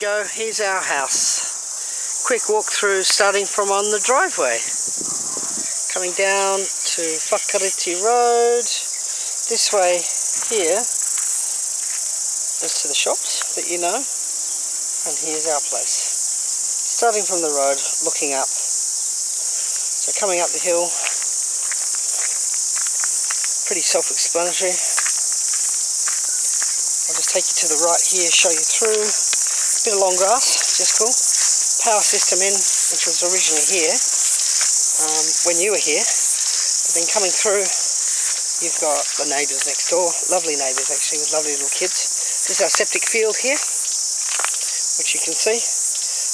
Go, here's our house. Quick walk through starting from on the driveway. Coming down to Whakarite Road. This way here is to the shops that you know. And here's our place. Starting from the road, looking up. So coming up the hill, pretty self-explanatory. I'll just take you to the right here, show you through. Bit of long grass, just cool. Power system in, which was originally here when you were here. But then coming through, you've got the neighbours next door. Lovely neighbours actually, with lovely little kids. This is our septic field here, which you can see.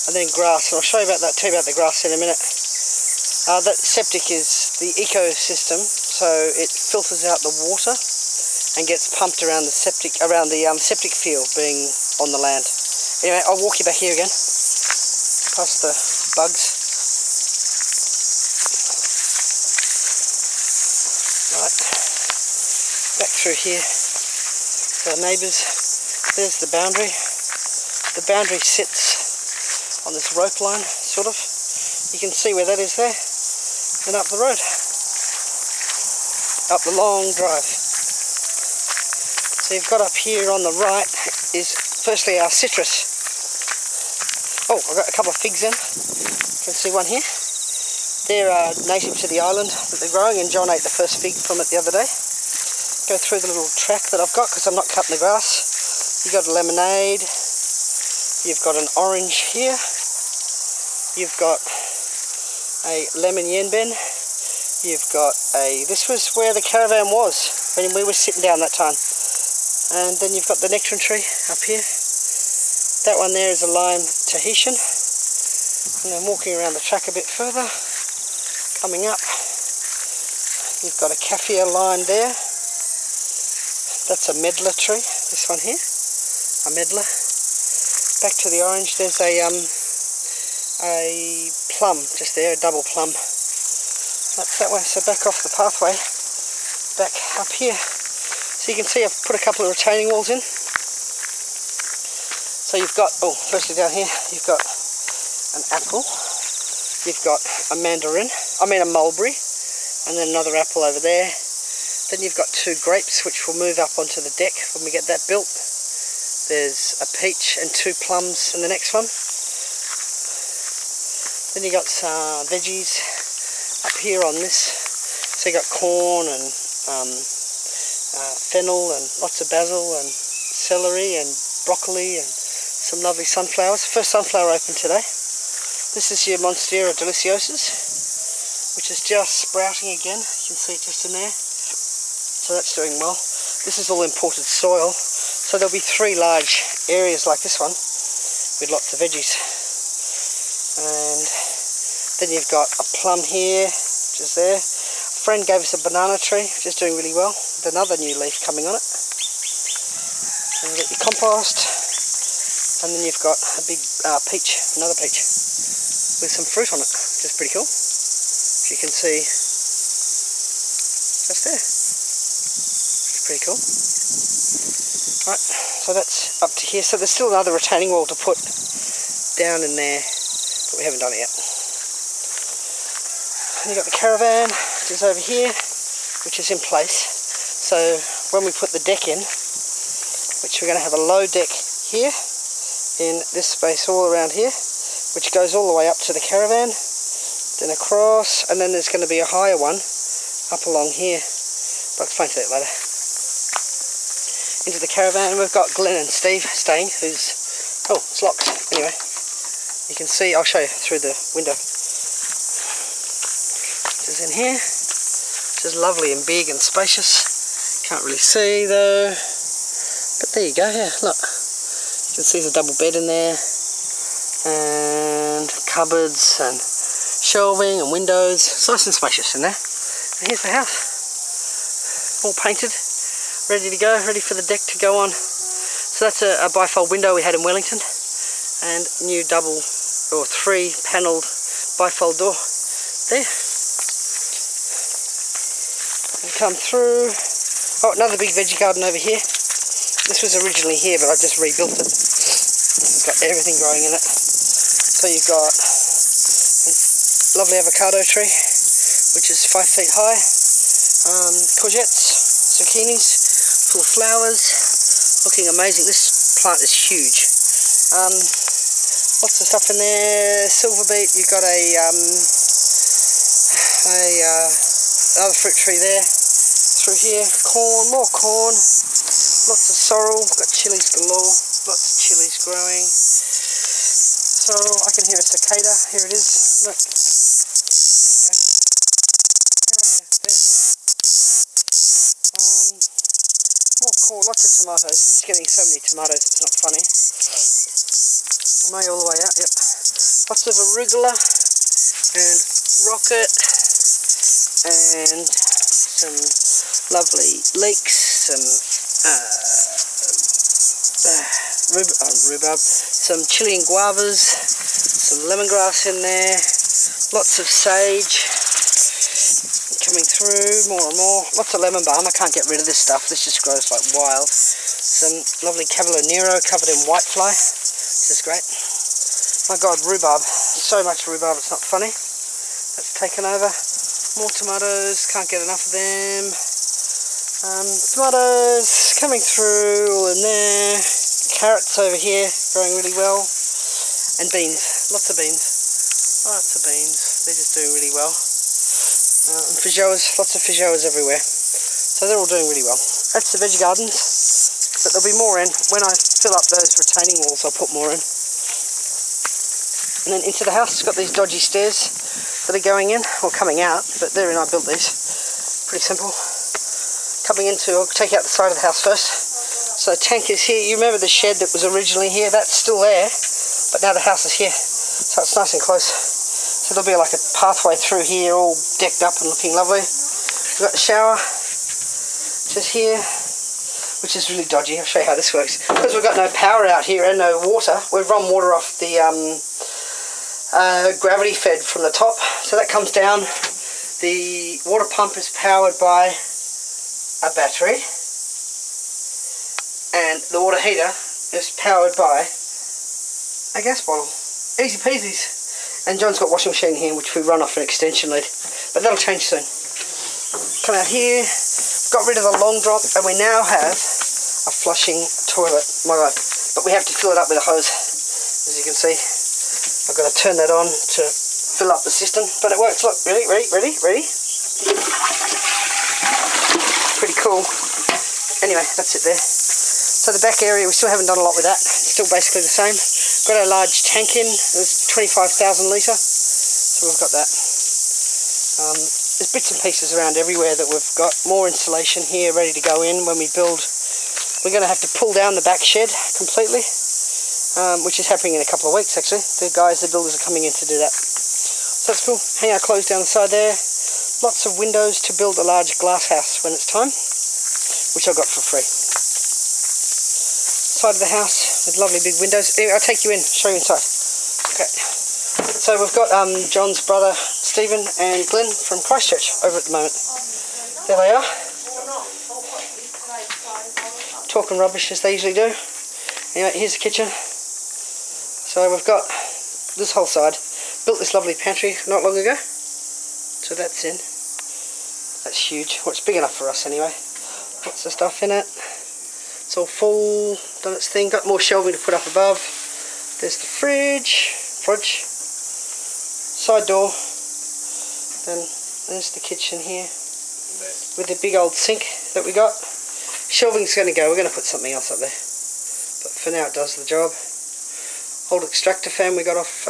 And then grass, and I'll show you about that too, about the grass in a minute. That septic is the ecosystem, so it filters out the water and gets pumped around the septic field being on the land. Anyway, I'll walk you back here again, past the bugs. Right, back through here to our neighbours. There's the boundary. The boundary sits on this rope line, sort of. You can see where that is there, and up the road, up the long drive. So you've got up here on the right is firstly our citrus. Oh, I've got a couple of figs in. You can see one here. They're native to the island that they're growing, and John ate the first fig from it the other day. Go through the little track that I've got because I'm not cutting the grass. You've got a lemonade. You've got an orange here. You've got a lemon yenben. You've got a... This was where the caravan was when we were sitting down that time. And then you've got the nectarine tree up here. That one there is a lime Tahitian. And then walking around the track a bit further, coming up, you've got a kaffir lime there. That's a medlar tree, this one here, a medlar. Back to the orange, there's a plum just there, a double plum. That's that way, so back off the pathway, back up here. So you can see I've put a couple of retaining walls in. So you've got, oh, firstly down here, you've got an apple, you've got a mulberry, and then another apple over there. Then you've got two grapes, which will move up onto the deck when we get that built. There's a peach and two plums in the next one. Then you got some veggies up here on this. So you got corn and fennel and lots of basil and celery and broccoli and some lovely sunflowers. First sunflower opened today. This is your Monstera deliciosas, which is just sprouting again. You can see it just in there. So that's doing well. This is all imported soil. So there'll be 3 large areas like this one with lots of veggies. And then you've got a plum here, which is there. A friend gave us a banana tree, which is doing really well, with another new leaf coming on it. And you've got your compost, and then you've got a big peach, another peach, with some fruit on it, which is pretty cool. As you can see, just there. It's pretty cool. Right, so that's up to here. So there's still another retaining wall to put down in there, but we haven't done it yet. And you've got the caravan, which is over here, which is in place. So when we put the deck in, which we're going to have a low deck here, in this space all around here, which goes all the way up to the caravan, then across, and then there's going to be a higher one up along here. But I'll explain to that later. Into the caravan, and we've got Glenn and Steve staying, who's... Oh, it's locked. Anyway, you can see, I'll show you through the window. This is in here. Which is lovely and big and spacious. Can't really see though. But there you go, yeah, look. You can see there's a double bed in there. And cupboards and shelving and windows. It's nice and spacious in there. And here's the house. All painted. Ready to go, ready for the deck to go on. So that's a bifold window we had in Wellington. And new double or 3 panelled bifold door there. And come through. Oh, another big veggie garden over here. This was originally here, but I just rebuilt it. It's got everything growing in it. So you've got a lovely avocado tree, which is 5 feet high. Courgettes, zucchinis, full of flowers, looking amazing. This plant is huge. Lots of stuff in there. Silver beet. You've got another fruit tree there. Through here, corn, more corn. Lots of sorrel. Got chilies galore. Lots of chilies growing. Sorrel. I can hear a cicada. Here it is. Look. More corn. Lots of tomatoes. This is getting so many tomatoes. It's not funny. May all the way out. Yep. Lots of arugula and rocket and some lovely leeks, some rhubarb, some chili and guavas, some lemongrass in there, lots of sage coming through, more and more, lots of lemon balm. I can't get rid of this stuff, this just grows like wild. Some lovely Cavolo Nero covered in whitefly, which is great. My god, rhubarb, so much rhubarb it's not funny. That's taken over. More tomatoes, can't get enough of them. Tomatoes coming through, all in there. Carrots over here, growing really well. And beans, lots of beans. Lots of beans, they're just doing really well. And feijoas, lots of feijoas everywhere. So they're all doing really well. That's the veg gardens, but there'll be more in. When I fill up those retaining walls, I'll put more in. And then into the house, it's got these dodgy stairs that are going in, or coming out, but they're in, I built these. Pretty simple. Coming into, I'll take out the side of the house first. So the tank is here. You remember the shed that was originally here? That's still there, but now the house is here. So it's nice and close. So there'll be like a pathway through here, all decked up and looking lovely. We've got the shower, just here, which is really dodgy. I'll show you how this works. Because we've got no power out here and no water, we've run water off the gravity fed from the top, so that comes down. The water pump is powered by a battery, and the water heater is powered by a gas bottle. Easy peasies. And John's got a washing machine here, which we run off an extension lead, but that'll change soon. Come out here, got rid of the long drop, and we now have a flushing toilet. My god, but we have to fill it up with a hose, as you can see. I've got to turn that on to fill up the system, but it works. Look, ready? Pretty cool. Anyway, that's it there. So the back area, we still haven't done a lot with that. It's still basically the same. Got a large tank in. It's 25,000 litre, so we've got that. There's bits and pieces around everywhere that we've got. More insulation here ready to go in when we build. We're going to have to pull down the back shed completely. Which is happening in a couple of weeks actually. The builders are coming in to do that. So that's cool. Hang our clothes down the side there. Lots of windows to build a large glass house when it's time, which I got for free. Side of the house with lovely big windows. Anyway, I'll take you in, show you inside. Okay. So we've got John's brother Stephen and Glenn from Christchurch over at the moment. There they are. Talking rubbish as they usually do. Anyway, here's the kitchen. So we've got this whole side. Built this lovely pantry not long ago. So that's in. That's huge. Well, it's big enough for us anyway. Lots of stuff in it. It's all full, done its thing. Got more shelving to put up above. There's the fridge. Side door. Then there's the kitchen here. With the big old sink that we got. Shelving's going to go. We're going to put something else up there. But for now it does the job. Old extractor fan we got off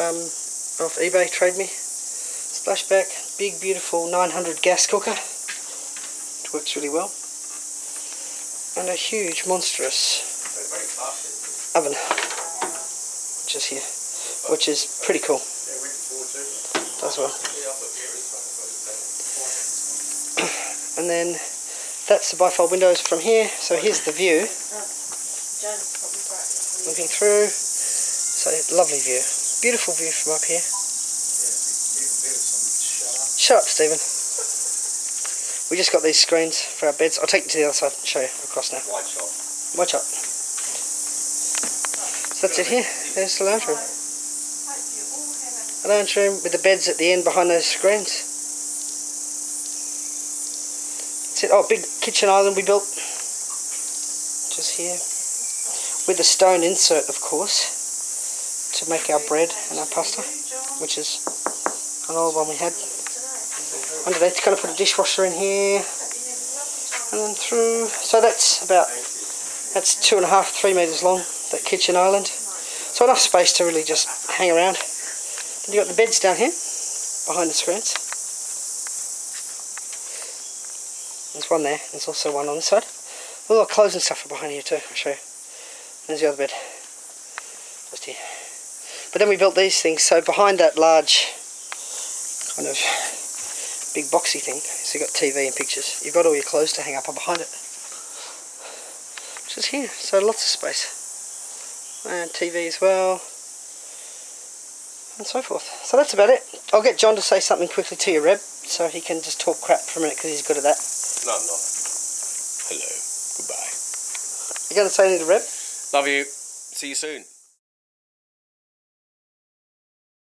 eBay, Trade Me. Splashback, big beautiful 900 gas cooker. It works really well. And a huge monstrous oven, which is here, which is pretty cool. Does well. And then that's the bifold windows from here. So here's the view. Looking through. So lovely view. Beautiful view from up here. Shut up, Stephen. We just got these screens for our beds. I'll take you to the other side and show you across now. Watch out. So So that's it here. There's the lounge room. A lounge room with the beds at the end behind those screens. That's it. Oh, big kitchen island we built. Just here. With a stone insert, of course, to make our bread and our pasta, which is an old one we had. Underneath, kind of put a dishwasher in here, and then through. So that's 2.5, 3 metres long, that kitchen island. So enough space to really just hang around. Then you've got the beds down here, behind the screens. There's one there, there's also one on this side. All our clothes and stuff are behind here too, I'll show you. There's the other bed, just here. But then we built these things, so behind that large kind of big boxy thing, so you've got TV and pictures. You've got all your clothes to hang up behind it. Just here, so lots of space. And TV as well. And so forth. So that's about it. I'll get John to say something quickly to you, Reb, so he can just talk crap for a minute because he's good at that. No, I'm not. Hello. Goodbye. You going to say anything to Reb? Love you. See you soon.